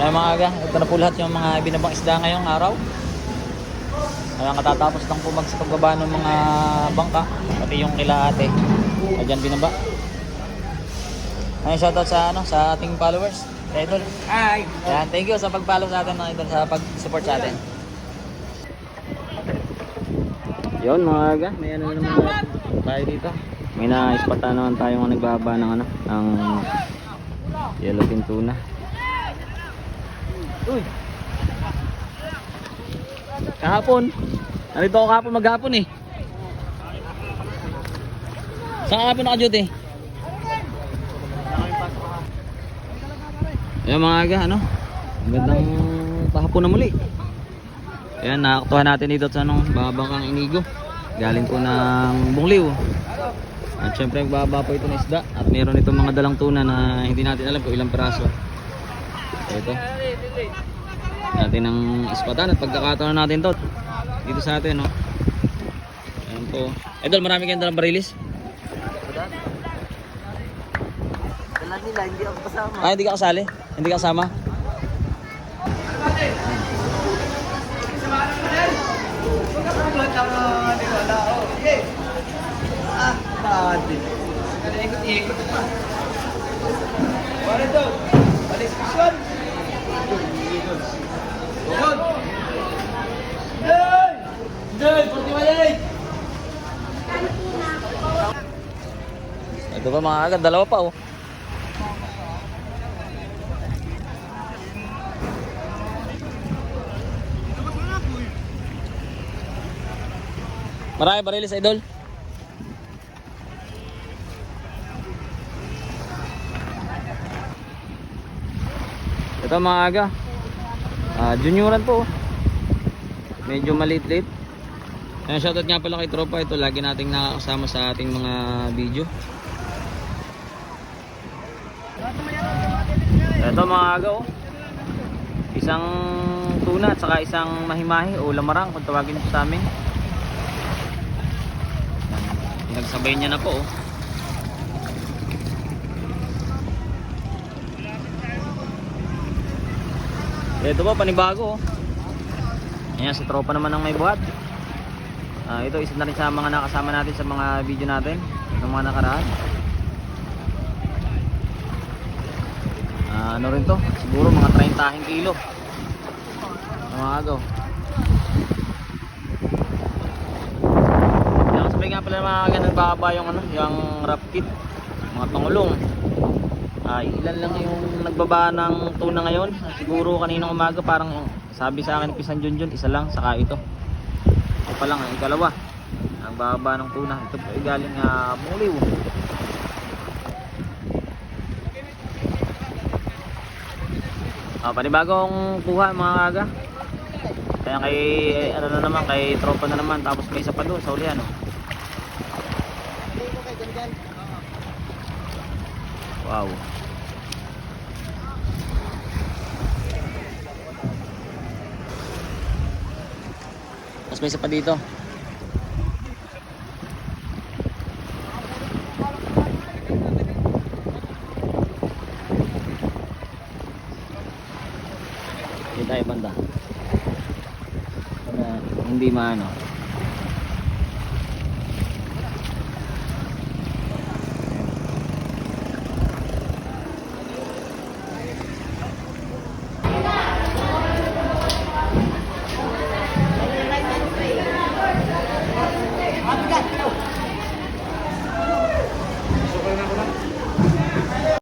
Kaya mga aga, ito na po lahat yung mga binabang isda ngayong araw. Kaya katatapos lang po sa pagbaba ng mga bangka, pati yung kila ate. Ayan binaba. Ay, shoutout sa sa ating followers, idol. Hi. Ayan, thank you sa pag-follow sa atin mga idol, sa pag-support sa atin. Yon mga aga, may ano naman tayo dito. May na-spot naman tayong nagbaba ng ng yellowfin tuna. Uy. Kahapon. Narito ako kahapon maghapon eh. Saan kahapon naka-duty? Ayan mga aga, magandang pahapon na muli. Ayan, nakaktuhan natin dito sa babangkang Inigo. Galing po ng Bungliw. At syempre magbaba po ito ng isda. At meron itong mga dalang tuna na hindi natin alam kung ilang peraso. Ito. Natin ang ispatan at pagkakataon natin to dito sa atin, Ayan po. Idol, marami kayong dalang barilis? Dala nila, hindi ako kasama. Ah, hindi ka kasali? Hindi ka kasama? Ikot-ikot pa. Wala to. Balisyon. Tugod. Dal! Dal, 48. Ito pa mga agad, dalawa pa Marami barilis, idol. Ito mga aga, junioran po. Medyo maliit-liit. Shoutout nga pala kay tropa. Ito lagi nating nakakasama sa ating mga video. Ito mga aga, isang tuna at saka isang mahimahi o lamarang kung tawagin po sa amin. Nagsabay niya na po. Ito po panibago. Ayan, si tropa naman ang may buhat. Ito isa na rin sa mga nakasama natin sa mga video natin ng mga nakaraan. Ano rin to? Siguro mga 30 kilo. Mga agaw. Yan, sabay nga pala mga ganun bababa yung yung wrap kit, mga pangulong. Ilan lang yung nagbaba ng tuna ngayon. Siguro kaninang umaga parang sabi sa akin ni Pisan Junjun, isa lang, saka ito. Ito pa lang ang ikalawa. Ang bababa ng tuna. Ito po ay galing Bungliw. Panibagong kuha mga aga. Kaya kay kay tropa na naman, tapos may isa pa doon sa ulihan. Wow. Tapos may isa pa dito. Dito tayo banda. Para hindi maano.